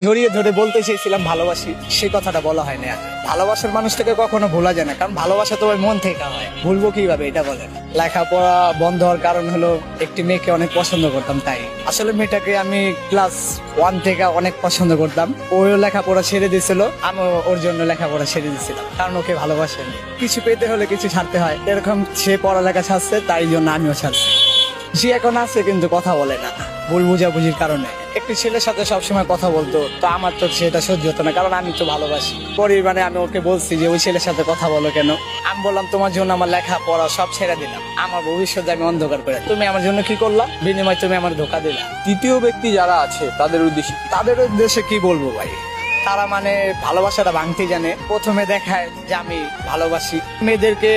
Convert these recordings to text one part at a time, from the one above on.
জড়িয়ে ধরে বলতে চেয়েছিলাম ভালোবাসি, সে কথাটা বলা হয় না। ভালোবাসার মানুষটাকে কখনো ভোলা যায় না, কারণ ভালোবাসা তো ওই মন থেকে হয়, ভুলবো কিভাবে এটা বলেন। লেখাপড়া বন্ধ হওয়ার কারণ হলো একটি মেয়েকে অনেক পছন্দ করতাম, তাই আসলে মেয়েটাকে আমি ক্লাস 1 থেকে অনেক পছন্দ করতাম। ওও লেখাপড়া ছেড়ে দিয়েছিল, আমি ওর জন্য লেখাপড়া ছেড়ে দিয়েছিলাম, কারণ ওকে ভালোবাসেন। কিছু পেতে হলে কিছু ছাড়তে হয়, এরকম সে পড়ালেখা ছাড়ছে, তাই জন্য আমিও ছাড়ছি। সে এখন আছে কিন্তু কথা বলে না, ভুল বুঝাবুঝির কারণে। একটি ছেলের সাথে সবসময় কথা বলতো, তো আমার তো সেটা সহ্য হতো না, কারণ আমি তো ভালোবাসি। পরে আমি ওকে বলছি যে ওই ছেলের সাথে কথা বলো কেন। আমি বললাম তোমার জন্য আমার লেখা পড়া সব ছেড়ে দিলাম, আমার ভবিষ্যৎ আমি অন্ধকার করে, তুমি আমার জন্য কি করলা, বিনিময় তুমি আমার ধোকা দিলা। তৃতীয় ব্যক্তি যারা আছে তাদের উদ্দেশ্যে তাদের উদ্দেশ্যে কি বলবো ভাই, তারা ভালোবাসাটা ভাঙতে জানে। প্রথমে দেখায় যে আমি ভালোবাসি, মেয়েদেরকে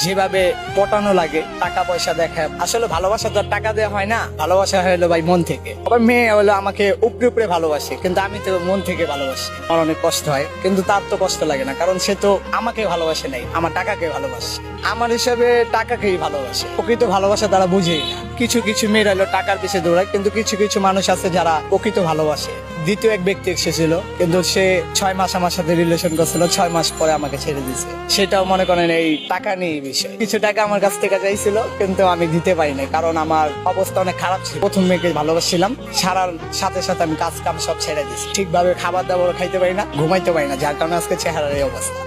যেভাবে পটানো লাগে, টাকা পয়সা দেখায়। আসলে ভালোবাসা তো আর টাকা দেওয়া হয় না, ভালোবাসা হলো ভাই মন থেকে। আবার মেয়ে হলো আমাকে উপরে উপরে ভালোবাসে, কিন্তু আমি তো মন থেকে ভালোবাসি। আমার অনেক কষ্ট হয়, কিন্তু তার তো কষ্ট লাগে না, কারণ সে তো আমাকে ভালোবাসে নাই, আমার টাকাকে ভালোবাসে। আমার হিসাবে টাকাকেই ভালোবাসে। প্রকৃত ভালোবাসা তারা বুঝেই না। কিছু কিছু মেয়েরা হলো টাকার পিছে দৌড়ায়, কিন্তু কিছু কিছু মানুষ আছে যারা প্রকৃত ভালোবাসে। দ্বিতীয় এক ব্যক্তি এসেছিল, কিন্তু সে 6 মাস আমার সাথে রিলেশন করছিল, 6 মাস পরে আমাকে ছেড়ে দিয়েছে। সেটাও মনে করেন এই টাকা নিয়ে বিষয়। কিছু টাকা আমার কাছ থেকে চাইছিল, কিন্তু আমি দিতে পারি না, কারণ আমার অবস্থা অনেক খারাপ ছিল। প্রথম মেয়েকে ভালোবাসছিলাম, সারার সাথে সাথে আমি কাজ কাম সব ছেড়ে দিচ্ছি। ঠিকভাবে খাবার দাবার খাইতে পারি না, ঘুমাইতে পারি না, যার কারণে আজকে চেহারার এই অবস্থা।